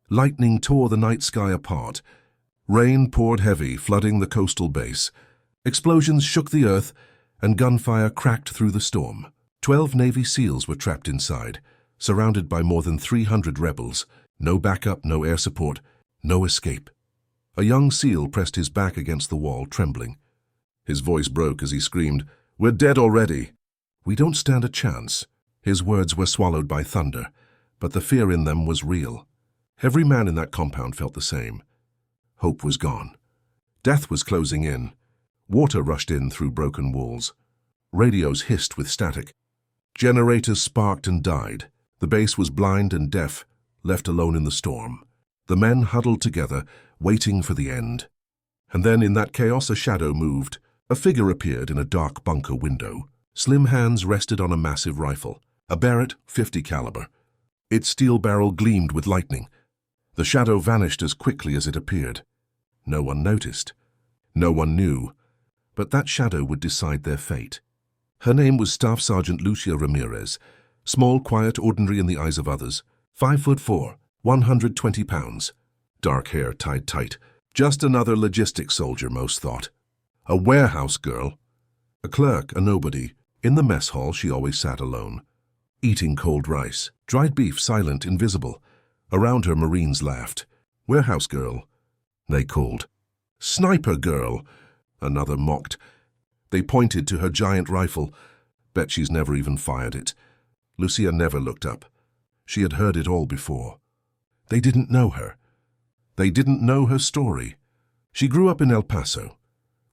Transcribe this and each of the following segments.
Lightning tore the night sky apart. Rain poured heavy, flooding the coastal base. Explosions shook the earth, and gunfire cracked through the storm. 12 Navy SEALs were trapped inside, surrounded by more than 300 rebels. No backup, no air support, no escape. A young SEAL pressed his back against the wall, trembling. His voice broke as he screamed, "We're dead already." "We don't stand a chance." His words were swallowed by thunder, but the fear in them was real. Every man in that compound felt the same. Hope was gone. Death was closing in. Water rushed in through broken walls. Radios hissed with static. Generators sparked and died. The base was blind and deaf, left alone in the storm. The men huddled together, waiting for the end. And then in that chaos a shadow moved. A figure appeared in a dark bunker window. Slim hands rested on a massive rifle, a Barrett .50 caliber. Its steel barrel gleamed with lightning. The shadow vanished as quickly as it appeared. No one noticed. No one knew. But that shadow would decide their fate. Her name was Staff Sergeant Lucia Ramirez, small, quiet, ordinary in the eyes of others, 5'4", 120 pounds. Dark hair tied tight. Just another logistics soldier, most thought. A warehouse girl. A clerk, a nobody. In the mess hall she always sat alone, eating cold rice, dried beef, silent, invisible. Around her Marines laughed. Warehouse girl, they called. Sniper girl, another mocked. They pointed to her giant rifle. Bet she's never even fired it. Lucia never looked up. She had heard it all before. They didn't know her. They didn't know her story. She grew up in El Paso,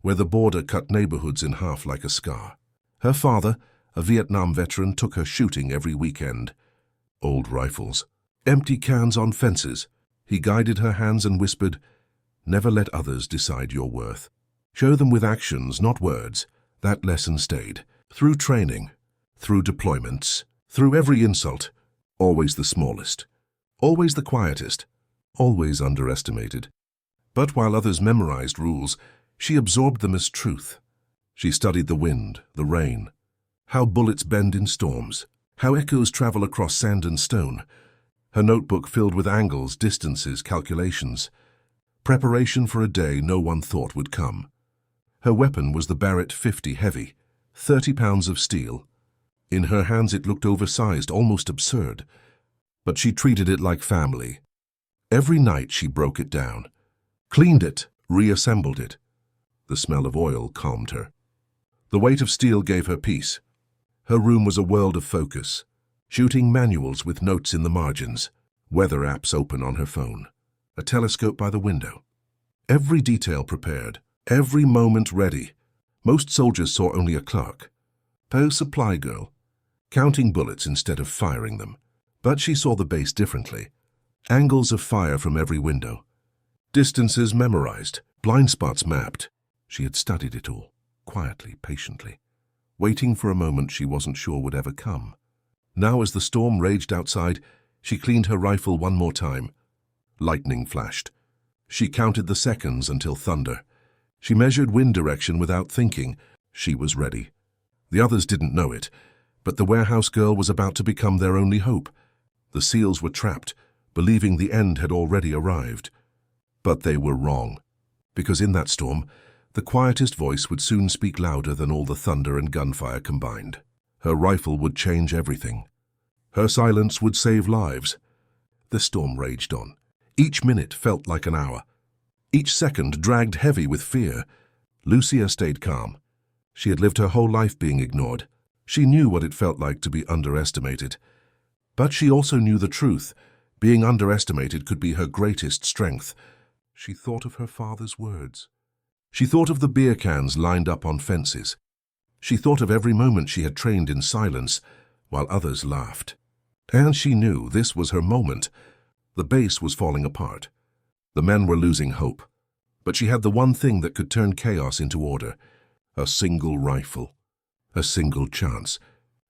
where the border cut neighborhoods in half like a scar. Her father, a Vietnam veteran, took her shooting every weekend. Old rifles, empty cans on fences. He guided her hands and whispered, "Never let others decide your worth. Show them with actions, not words." That lesson stayed. Through training, through deployments, through every insult. Always the smallest. Always the quietest. Always underestimated. But while others memorized rules, she absorbed them as truth. She studied the wind, the rain, how bullets bend in storms, how echoes travel across sand and stone. Her notebook filled with angles, distances, calculations. Preparation for a day no one thought would come. Her weapon was the Barrett .50 heavy, 30 pounds of steel. In her hands it looked oversized, almost absurd. But she treated it like family. Every night she broke it down, cleaned it, reassembled it. The smell of oil calmed her. The weight of steel gave her peace. Her room was a world of focus. Shooting manuals with notes in the margins, weather apps open on her phone, a telescope by the window. Every detail prepared, every moment ready. Most soldiers saw only a clerk, a supply girl, counting bullets instead of firing them. But she saw the base differently. Angles of fire from every window. Distances memorized, blind spots mapped. She had studied it all, quietly, patiently, waiting for a moment she wasn't sure would ever come. Now as the storm raged outside, she cleaned her rifle one more time. Lightning flashed. She counted the seconds until thunder. She measured wind direction without thinking. She was ready. The others didn't know it, but the warehouse girl was about to become their only hope. The SEALs were trapped, believing the end had already arrived. But they were wrong, because in that storm, the quietest voice would soon speak louder than all the thunder and gunfire combined. Her rifle would change everything. Her silence would save lives. The storm raged on. Each minute felt like an hour. Each second dragged heavy with fear. Lucia stayed calm. She had lived her whole life being ignored. She knew what it felt like to be underestimated. But she also knew the truth. Being underestimated could be her greatest strength. She thought of her father's words. She thought of the beer cans lined up on fences. She thought of every moment she had trained in silence, while others laughed. And she knew this was her moment. The base was falling apart. The men were losing hope. But she had the one thing that could turn chaos into order. A single rifle. A single chance.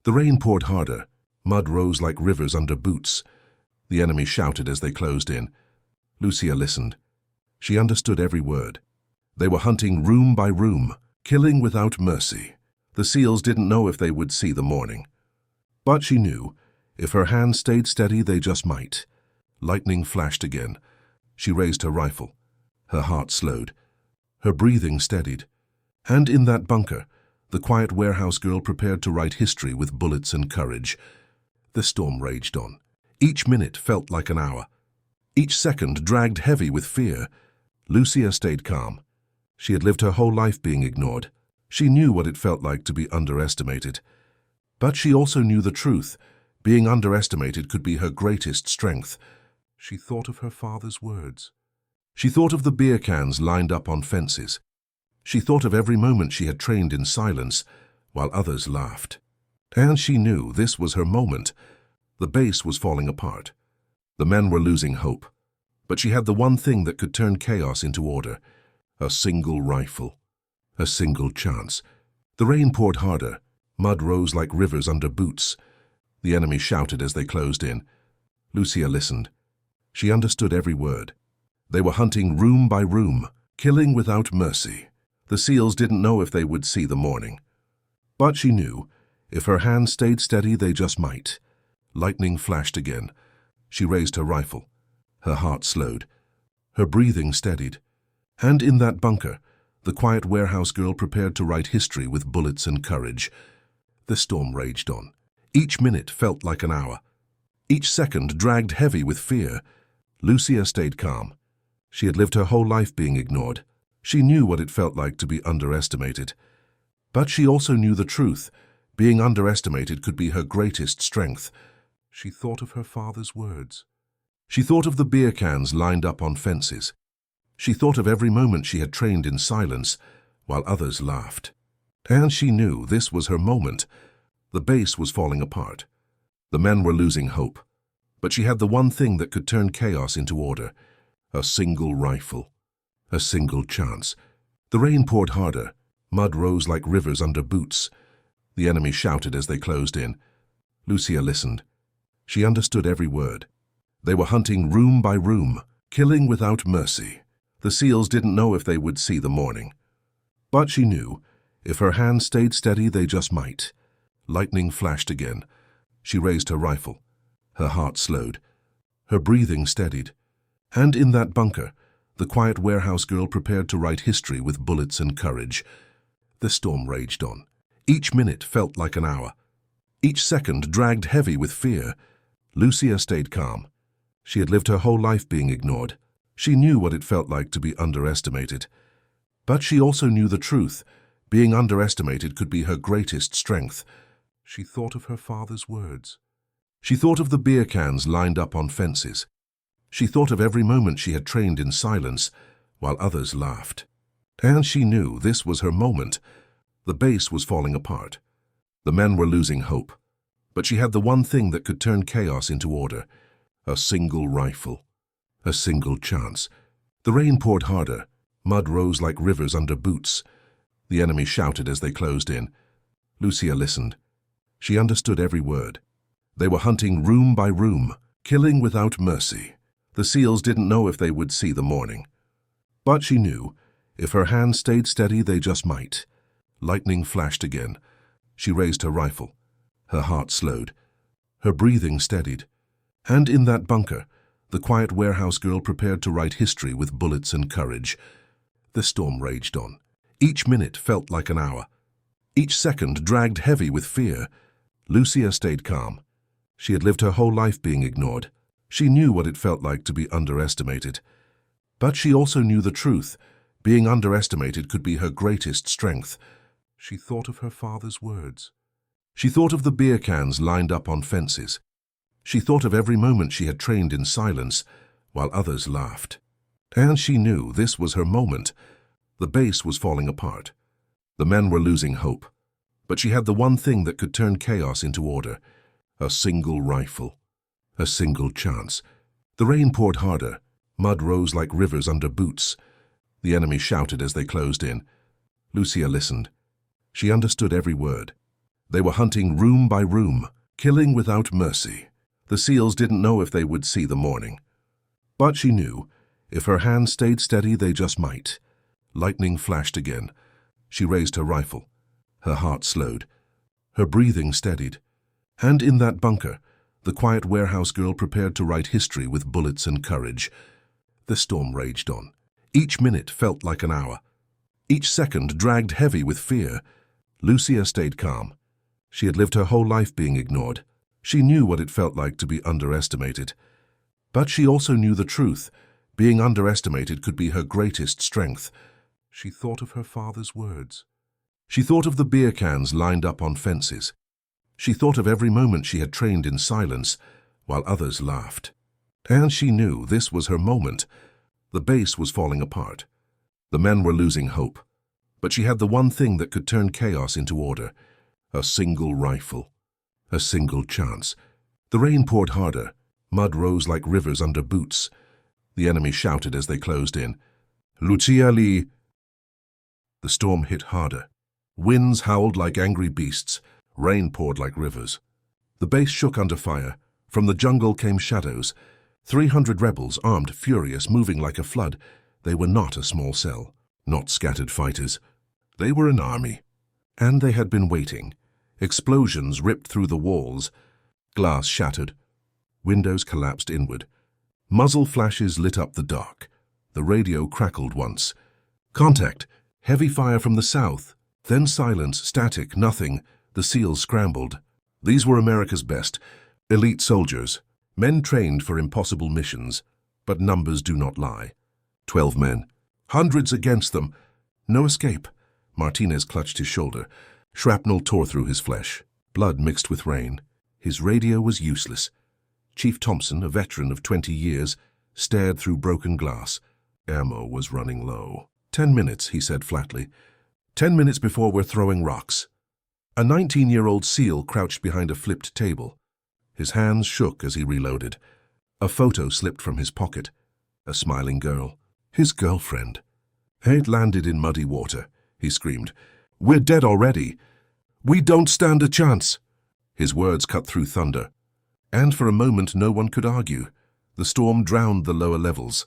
The rain poured harder. Mud rose like rivers under boots. The enemy shouted as they closed in. Lucia listened. She understood every word. They were hunting room by room, killing without mercy. The SEALs didn't know if they would see the morning. But she knew, if her hands stayed steady, they just might. Lightning flashed again. She raised her rifle. Her heart slowed. Her breathing steadied. And in that bunker, the quiet warehouse girl prepared to write history with bullets and courage. The storm raged on. Each minute felt like an hour. Each second dragged heavy with fear. Lucia stayed calm. She had lived her whole life being ignored. She knew what it felt like to be underestimated. But she also knew the truth. Being underestimated could be her greatest strength. She thought of her father's words. She thought of the beer cans lined up on fences. She thought of every moment she had trained in silence, while others laughed. And she knew this was her moment. The base was falling apart. The men were losing hope. But she had the one thing that could turn chaos into order. A single rifle. A single chance. The rain poured harder. Mud rose like rivers under boots. The enemy shouted as they closed in. Lucia listened. She understood every word. They were hunting room by room, killing without mercy. The seals didn't know if they would see the morning. But she knew, if her hands stayed steady, they just might. Lightning flashed again. She raised her rifle. Her heart slowed. Her breathing steadied. And in that bunker, the quiet warehouse girl prepared to write history with bullets and courage. The storm raged on. Each minute felt like an hour. Each second dragged heavy with fear. Lucia stayed calm. She had lived her whole life being ignored. She knew what it felt like to be underestimated. But she also knew the truth. Being underestimated could be her greatest strength. She thought of her father's words. She thought of the beer cans lined up on fences. She thought of every moment she had trained in silence, while others laughed. And she knew this was her moment. The base was falling apart. The men were losing hope. But she had the one thing that could turn chaos into order. A single rifle. A single chance. The rain poured harder. Mud rose like rivers under boots. The enemy shouted as they closed in. Lucia listened. She understood every word. They were hunting room by room, killing without mercy. The seals didn't know if they would see the morning. But she knew, if her hands stayed steady, they just might. Lightning flashed again. She raised her rifle. Her heart slowed. Her breathing steadied. And in that bunker, the quiet warehouse girl prepared to write history with bullets and courage. The storm raged on. Each minute felt like an hour. Each second dragged heavy with fear. Lucia stayed calm. She had lived her whole life being ignored. She knew what it felt like to be underestimated. But she also knew the truth. Being underestimated could be her greatest strength. She thought of her father's words. She thought of the beer cans lined up on fences. She thought of every moment she had trained in silence, while others laughed. And she knew this was her moment. The base was falling apart. The men were losing hope. But she had the one thing that could turn chaos into order. A single rifle. A single chance. The rain poured harder. Mud rose like rivers under boots. The enemy shouted as they closed in. Lucia listened. She understood every word. They were hunting room by room, killing without mercy. The seals didn't know if they would see the morning. But she knew, if her hands stayed steady, they just might. Lightning flashed again. She raised her rifle. Her heart slowed. Her breathing steadied. And in that bunker, the quiet warehouse girl prepared to write history with bullets and courage. The storm raged on. Each minute felt like an hour. Each second dragged heavy with fear. Lucia stayed calm. She had lived her whole life being ignored. She knew what it felt like to be underestimated. But she also knew the truth. Being underestimated could be her greatest strength. She thought of her father's words. She thought of the beer cans lined up on fences. She thought of every moment she had trained in silence, while others laughed. And she knew this was her moment. The base was falling apart. The men were losing hope. But she had the one thing that could turn chaos into order. A single rifle. A single chance. The rain poured harder. Mud rose like rivers under boots. The enemy shouted as they closed in. Lucia listened. She understood every word. They were hunting room by room, killing without mercy. The seals didn't know if they would see the morning. But she knew, if her hands stayed steady, they just might. Lightning flashed again. She raised her rifle. Her heart slowed. Her breathing steadied. And in that bunker, The quiet warehouse girl prepared to write history with bullets and courage. The storm raged on. Each minute felt like an hour. Each second dragged heavy with fear. Lucia stayed calm. She had lived her whole life being ignored. She knew what it felt like to be underestimated. But she also knew the truth. Being underestimated could be her greatest strength. She thought of her father's words. She thought of the beer cans lined up on fences. She thought of every moment she had trained in silence, while others laughed. And she knew this was her moment. The base was falling apart. The men were losing hope. But she had the one thing that could turn chaos into order. A single rifle. A single chance. The rain poured harder. Mud rose like rivers under boots. The enemy shouted as they closed in. Lucia Lee! The storm hit harder. Winds howled like angry beasts. Rain poured like rivers. The base shook under fire. From the jungle came shadows. 300 rebels, armed, furious, moving like a flood. They were not a small cell, not scattered fighters. They were an army. And they had been waiting. Explosions ripped through the walls. Glass shattered. Windows collapsed inward. Muzzle flashes lit up the dark. The radio crackled once. Contact! Heavy fire from the south. Then silence, static, nothing. The SEALs scrambled. These were America's best. Elite soldiers. Men trained for impossible missions. But numbers do not lie. 12 men. Hundreds against them. No escape. Martinez clutched his shoulder. Shrapnel tore through his flesh. Blood mixed with rain. His radio was useless. Chief Thompson, a veteran of 20 years, stared through broken glass. Ammo was running low. 10 minutes, he said flatly. 10 minutes before we're throwing rocks. A 19-year-old SEAL crouched behind a flipped table. His hands shook as he reloaded. A photo slipped from his pocket. A smiling girl. His girlfriend. It landed in muddy water, he screamed. We're dead already. We don't stand a chance. His words cut through thunder. And for a moment no one could argue. The storm drowned the lower levels.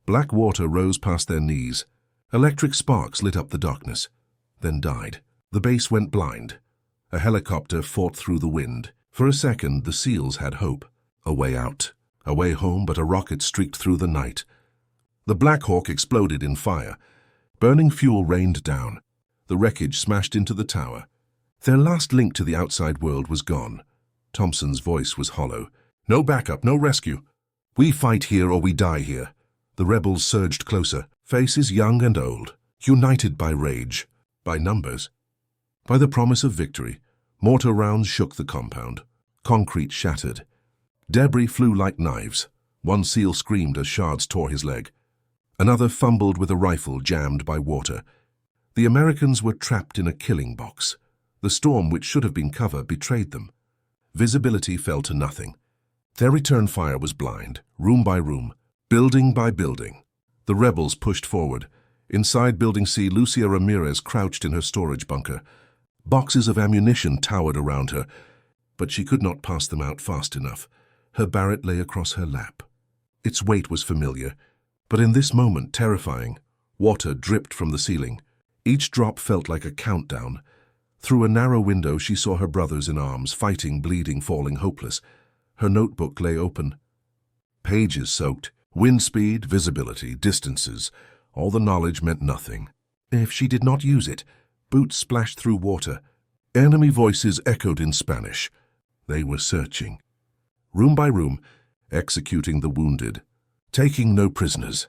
Black water rose past their knees. Electric sparks lit up the darkness, then died. The base went blind. A helicopter fought through the wind. For a second, the SEALs had hope. A way out. A way home, but a rocket streaked through the night. The Black Hawk exploded in fire. Burning fuel rained down. The wreckage smashed into the tower. Their last link to the outside world was gone. Thompson's voice was hollow. No backup, no rescue. We fight here or we die here. The rebels surged closer, faces young and old, united by rage, by numbers, by the promise of victory. Mortar rounds shook the compound. Concrete shattered. Debris flew like knives. One SEAL screamed as shards tore his leg. Another fumbled with a rifle jammed by water. The Americans were trapped in a killing box. The storm, which should have been cover, betrayed them. Visibility fell to nothing. Their return fire was blind, room by room, building by building. The rebels pushed forward. Inside Building C, Lucia Ramirez crouched in her storage bunker. Boxes of ammunition towered around her, but she could not pass them out fast enough. Her Barrett lay across her lap. Its weight was familiar, but in this moment terrifying. Water dripped from the ceiling. Each drop felt like a countdown. Through a narrow window she saw her brothers in arms, fighting, bleeding, falling, hopeless. Her notebook lay open. Pages soaked. Wind speed, visibility, distances. All the knowledge meant nothing. If she did not use it, boots splashed through water. Enemy voices echoed in Spanish. They were searching. Room by room, executing the wounded. Taking no prisoners.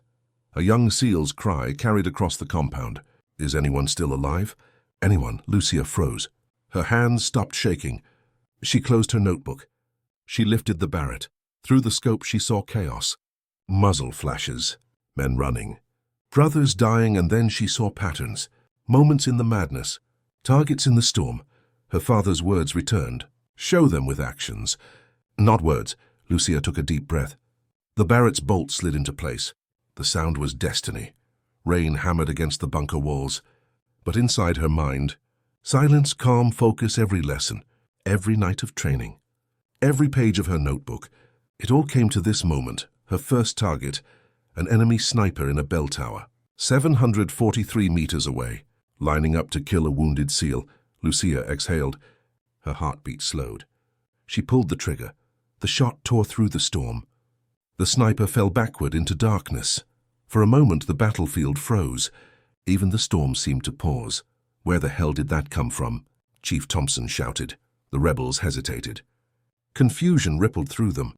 A young SEAL's cry carried across the compound. Is anyone still alive? Anyone? Lucia froze. Her hands stopped shaking. She closed her notebook. She lifted the Barrett. Through the scope she saw chaos. Muzzle flashes. Men running. Brothers dying, and then she saw patterns. Moments in the madness. Targets in the storm. Her father's words returned. Show them with actions. Not words. Lucia took a deep breath. The Barrett's bolt slid into place. The sound was destiny. Rain hammered against the bunker walls. But inside her mind, silence, calm, focus, every lesson, every night of training, every page of her notebook. It all came to this moment, her first target, an enemy sniper in a bell tower, 743 meters away, lining up to kill a wounded SEAL. Lucia exhaled. Her heartbeat slowed. She pulled the trigger. The shot tore through the storm. The sniper fell backward into darkness. For a moment the battlefield froze. Even the storm seemed to pause. "Where the hell did that come from?" Chief Thompson shouted. The rebels hesitated. Confusion rippled through them.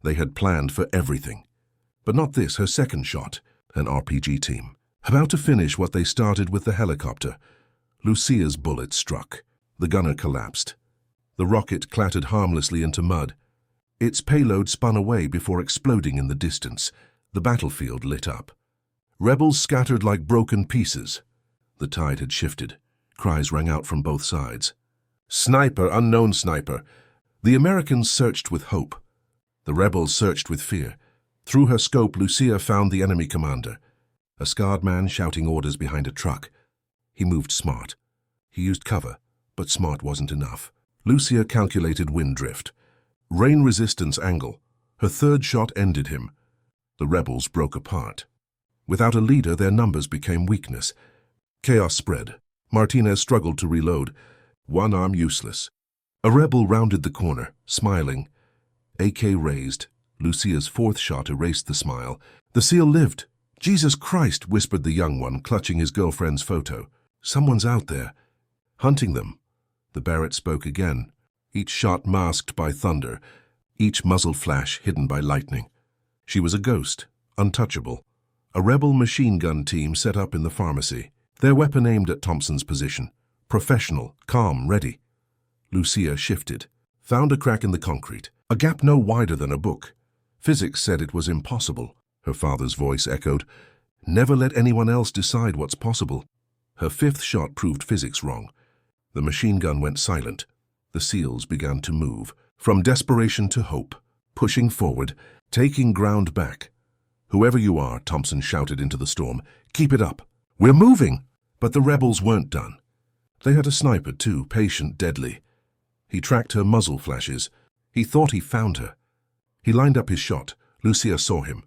They had planned for everything. But not this, her second shot, an RPG team. About to finish what they started with the helicopter, Lucia's bullet struck. The gunner collapsed. The rocket clattered harmlessly into mud. Its payload spun away before exploding in the distance. The battlefield lit up. Rebels scattered like broken pieces. The tide had shifted. Cries rang out from both sides. "Sniper, unknown sniper!" The Americans searched with hope. The rebels searched with fear. Through her scope, Lucia found the enemy commander, a scarred man shouting orders behind a truck. He moved smart. He used cover, but smart wasn't enough. Lucia calculated wind drift, rain resistance angle. Her third shot ended him. The rebels broke apart. Without a leader, their numbers became weakness. Chaos spread. Martinez struggled to reload, one arm useless. A rebel rounded the corner, smiling. AK raised. Lucia's fourth shot erased the smile. "The SEAL lived." "Jesus Christ," whispered the young one, clutching his girlfriend's photo. "Someone's out there." "Hunting them." The Barrett spoke again, each shot masked by thunder, each muzzle flash hidden by lightning. She was a ghost, untouchable. A rebel machine gun team set up in the pharmacy, their weapon aimed at Thompson's position. Professional, calm, ready. Lucia shifted, found a crack in the concrete, a gap no wider than a book. Physics said it was impossible. Her father's voice echoed, "Never let anyone else decide what's possible." Her fifth shot proved physics wrong. The machine gun went silent. The SEALs began to move, from desperation to hope, pushing forward, taking ground back. "Whoever you are," Thompson shouted into the storm, "keep it up. We're moving!" But the rebels weren't done. They had a sniper too, patient, deadly. He tracked her muzzle flashes. He thought he found her. He lined up his shot. Lucia saw him.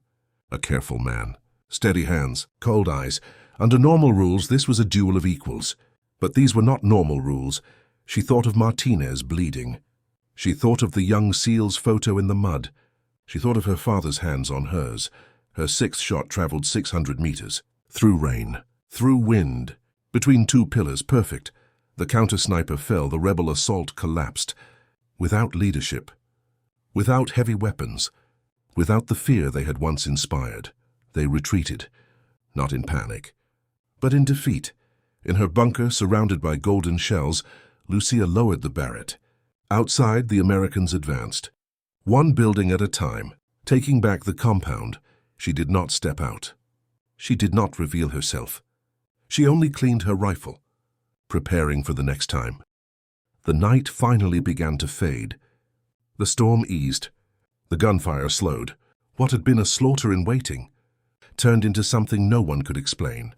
A careful man. Steady hands, cold eyes. Under normal rules, this was a duel of equals. But these were not normal rules. She thought of Martinez bleeding. She thought of the young SEAL's photo in the mud. She thought of her father's hands on hers. Her sixth shot traveled 600 meters. Through rain. Through wind. Between two pillars, perfect. The counter-sniper fell. The rebel assault collapsed. Without leadership. Without heavy weapons. Without the fear they had once inspired. They retreated. Not in panic, but in defeat. In her bunker, surrounded by golden shells, Lucia lowered the Barrett. Outside, the Americans advanced. One building at a time, taking back the compound. She did not step out. She did not reveal herself. She only cleaned her rifle, preparing for the next time. The night finally began to fade. The storm eased. The gunfire slowed. What had been a slaughter in waiting turned into something no one could explain.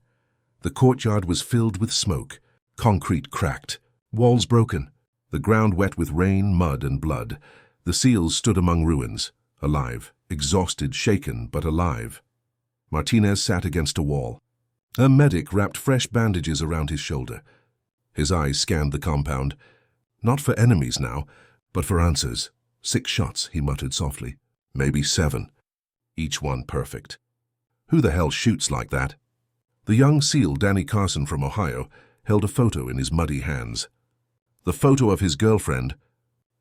The courtyard was filled with smoke. Concrete cracked. Walls broken. The ground wet with rain, mud, and blood. The SEALs stood among ruins, alive, exhausted, shaken, but alive. Martinez sat against a wall. A medic wrapped fresh bandages around his shoulder. His eyes scanned the compound. Not for enemies now, but for answers. 6 shots, he muttered softly. Maybe 7. Each one perfect. Who the hell shoots like that? The young SEAL, Danny Carson from Ohio, held a photo in his muddy hands. The photo of his girlfriend.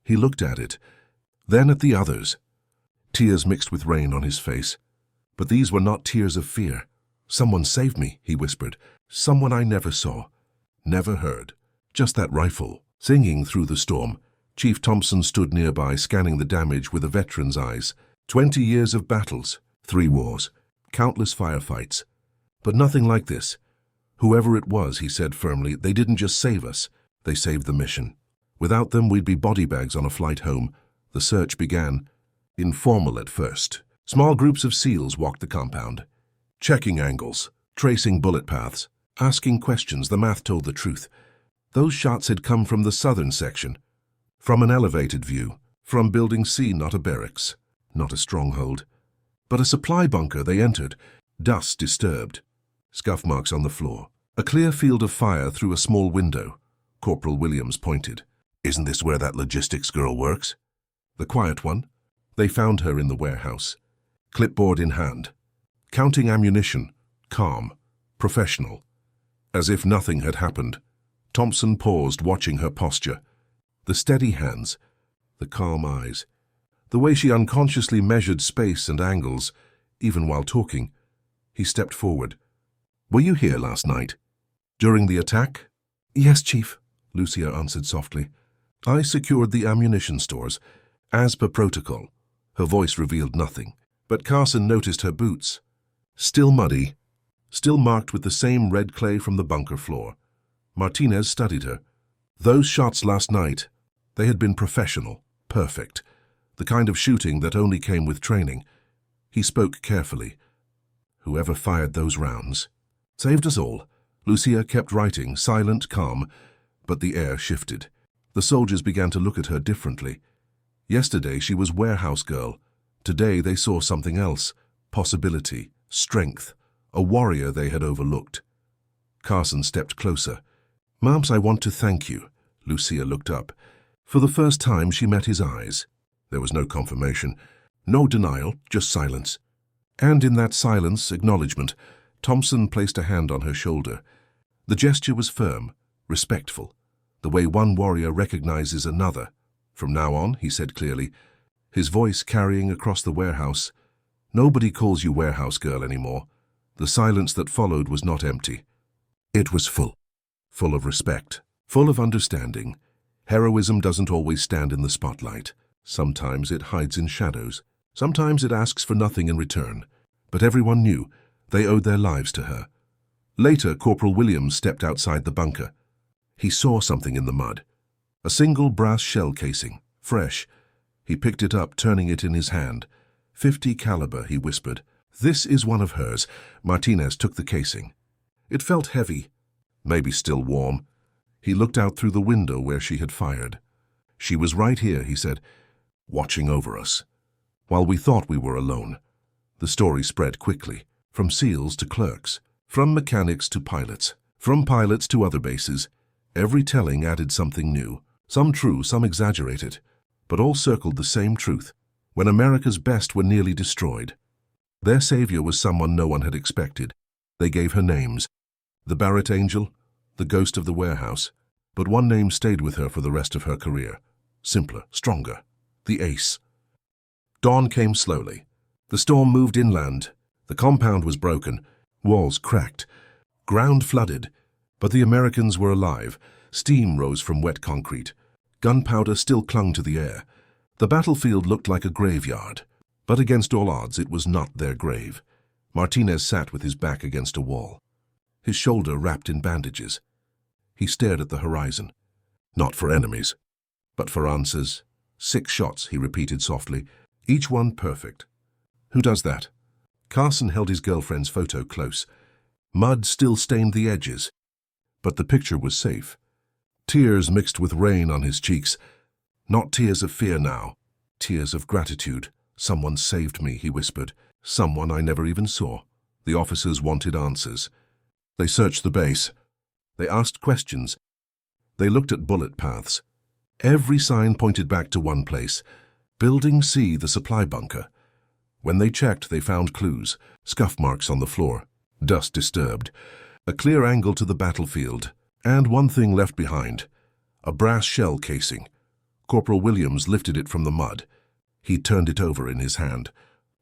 He looked at it, then at the others. Tears mixed with rain on his face. But these were not tears of fear. "Someone saved me," he whispered. "Someone I never saw, never heard. Just that rifle." Singing through the storm, Chief Thompson stood nearby, scanning the damage with a veteran's eyes. 20 years of battles, 3 wars, countless firefights. But nothing like this. Whoever it was, he said firmly, they didn't just save us, they saved the mission. Without them, we'd be body bags on a flight home. The search began, informal at first. Small groups of SEALs walked the compound, checking angles, tracing bullet paths, asking questions. The math told the truth. Those shots had come from the southern section, from an elevated view, from Building C, not a barracks, not a stronghold, but a supply bunker they entered, dust disturbed, scuff marks on the floor, a clear field of fire through a small window. Corporal Williams pointed. "Isn't this where that logistics girl works?" "The quiet one?" They found her in the warehouse, clipboard in hand, counting ammunition, calm, professional. As if nothing had happened, Thompson paused, watching her posture. The steady hands, the calm eyes, the way she unconsciously measured space and angles, even while talking. He stepped forward. "Were you here last night? During the attack?" "Yes, Chief," Lucia answered softly. "I secured the ammunition stores, as per protocol." Her voice revealed nothing, but Carson noticed her boots. Still muddy, still marked with the same red clay from the bunker floor. Martinez studied her. Those shots last night, they had been professional, perfect, the kind of shooting that only came with training. He spoke carefully. "Whoever fired those rounds saved us all." Lucia kept writing, silent, calm, but the air shifted. The soldiers began to look at her differently. Yesterday she was warehouse girl. Today they saw something else, possibility, strength, a warrior they had overlooked. Carson stepped closer. "Mams, I want to thank you." Lucia looked up. For the first time she met his eyes. There was no confirmation, no denial, just silence. And in that silence, acknowledgement. Thompson placed a hand on her shoulder. The gesture was firm, respectful, the way one warrior recognizes another. "From now on," he said clearly, his voice carrying across the warehouse, "nobody calls you warehouse girl anymore." The silence that followed was not empty. It was full of respect, full of understanding. Heroism doesn't always stand in the spotlight. Sometimes it hides in shadows. Sometimes it asks for nothing in return. But everyone knew they owed their lives to her. Later, Corporal Williams stepped outside the bunker. He saw something in the mud. A single brass shell casing, fresh. He picked it up, turning it in his hand. "50 caliber, he whispered. "This is one of hers." Martinez took the casing. It felt heavy, maybe still warm. He looked out through the window where she had fired. "She was right here," he said, "watching over us, while we thought we were alone." The story spread quickly, from SEALs to clerks, from mechanics to pilots, from pilots to other bases. Every telling added something new, some true, some exaggerated, but all circled the same truth. When America's best were nearly destroyed, their savior was someone no one had expected. They gave her names: the Barrett Angel, the ghost of the warehouse. But one name stayed with her for the rest of her career. Simpler, stronger. The Ace. Dawn came slowly. The storm moved inland. The compound was broken, walls cracked, ground flooded. But the Americans were alive. Steam rose from wet concrete. Gunpowder still clung to the air. The battlefield looked like a graveyard. But against all odds, it was not their grave. Martinez sat with his back against a wall, his shoulder wrapped in bandages. He stared at the horizon. Not for enemies, but for answers. 6 shots, he repeated softly, each one perfect. "Who does that?" Carson held his girlfriend's photo close. Mud still stained the edges, but the picture was safe. Tears mixed with rain on his cheeks. Not tears of fear now, tears of gratitude. "Someone saved me," he whispered. "Someone I never even saw." The officers wanted answers. They searched the base. They asked questions. They looked at bullet paths. Every sign pointed back to one place: Building C, the supply bunker. When they checked, they found clues: scuff marks on the floor, dust disturbed, a clear angle to the battlefield, and one thing left behind: a brass shell casing. Corporal Williams lifted it from the mud. He turned it over in his hand.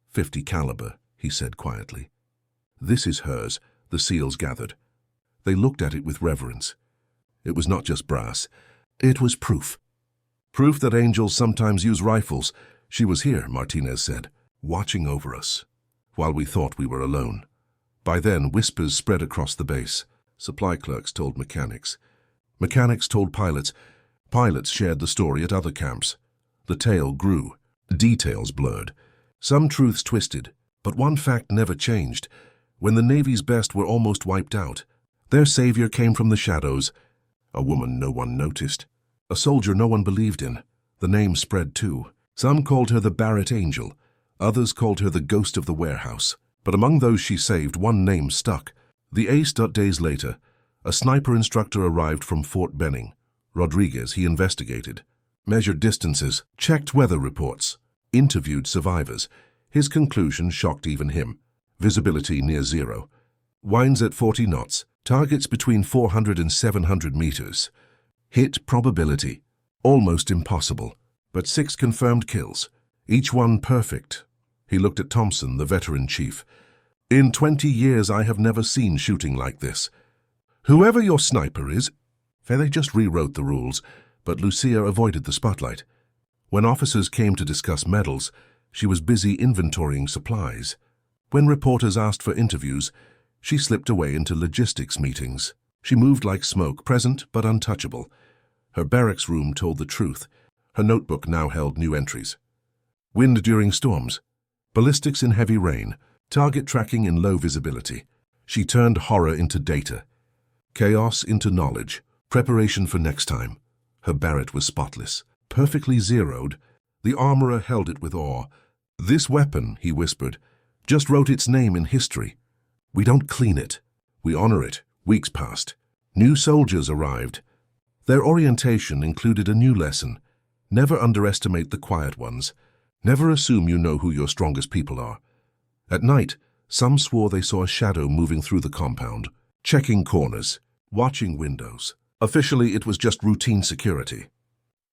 50 caliber, he said quietly. "This is hers," the SEALs gathered. They looked at it with reverence. It was not just brass. It was proof. Proof that angels sometimes use rifles. "She was here," Martinez said, "watching over us, while we thought we were alone." By then, whispers spread across the base. Supply clerks told mechanics. Mechanics told pilots. Pilots shared the story at other camps. The tale grew. Details blurred. Some truths twisted, but one fact never changed. When the Navy's best were almost wiped out, their savior came from the shadows. A woman no one noticed. A soldier no one believed in. The name spread too. Some called her the Barrett Angel. Others called her the ghost of the warehouse. But among those she saved, one name stuck. The Ace. Days later, a sniper instructor arrived from Fort Benning. Rodriguez, he investigated, measured distances, checked weather reports. interviewed survivors. His conclusion shocked even him. Visibility near zero. Winds at 40 knots. Targets between 400 and 700 meters. Hit probability. Almost impossible. But 6 confirmed kills. Each one perfect. He looked at Thompson, the veteran chief. In 20 years I have never seen shooting like this. Whoever your sniper is, they just rewrote the rules, but Lucia avoided the spotlight. When officers came to discuss medals, she was busy inventorying supplies. When reporters asked for interviews, she slipped away into logistics meetings. She moved like smoke, present but untouchable. Her barracks room told the truth. Her notebook now held new entries. Wind during storms. Ballistics in heavy rain. Target tracking in low visibility. She turned horror into data. Chaos into knowledge. Preparation for next time. Her Barrett was spotless. Perfectly zeroed. The armorer held it with awe. This weapon, he whispered, just wrote its name in history. We don't clean it. We honor it. Weeks passed. New soldiers arrived. Their orientation included a new lesson. Never underestimate the quiet ones. Never assume you know who your strongest people are. At night, some swore they saw a shadow moving through the compound, checking corners, watching windows. Officially, it was just routine security.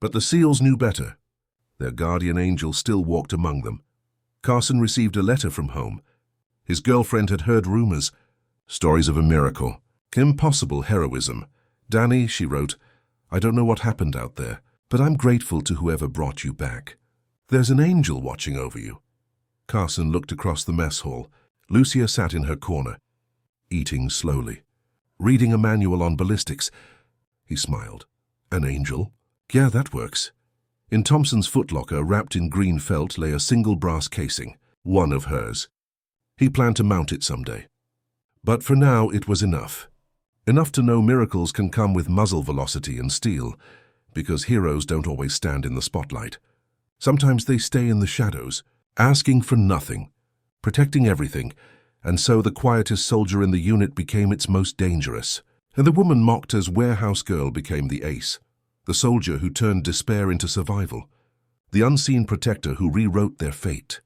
But the SEALs knew better. Their guardian angel still walked among them. Carson received a letter from home. His girlfriend had heard rumors, stories of a miracle, impossible heroism. Danny, she wrote, I don't know what happened out there, but I'm grateful to whoever brought you back. There's an angel watching over you. Carson looked across the mess hall. Lucia sat in her corner, eating slowly, reading a manual on ballistics. He smiled. An angel? Yeah, that works. In Thompson's footlocker, wrapped in green felt, lay a single brass casing, one of hers. He planned to mount it someday. But for now, it was enough. Enough to know miracles can come with muzzle velocity and steel, because heroes don't always stand in the spotlight. Sometimes they stay in the shadows, asking for nothing, protecting everything, and so the quietest soldier in the unit became its most dangerous. And the woman mocked as warehouse girl became the ace, the soldier who turned despair into survival, the unseen protector who rewrote their fate.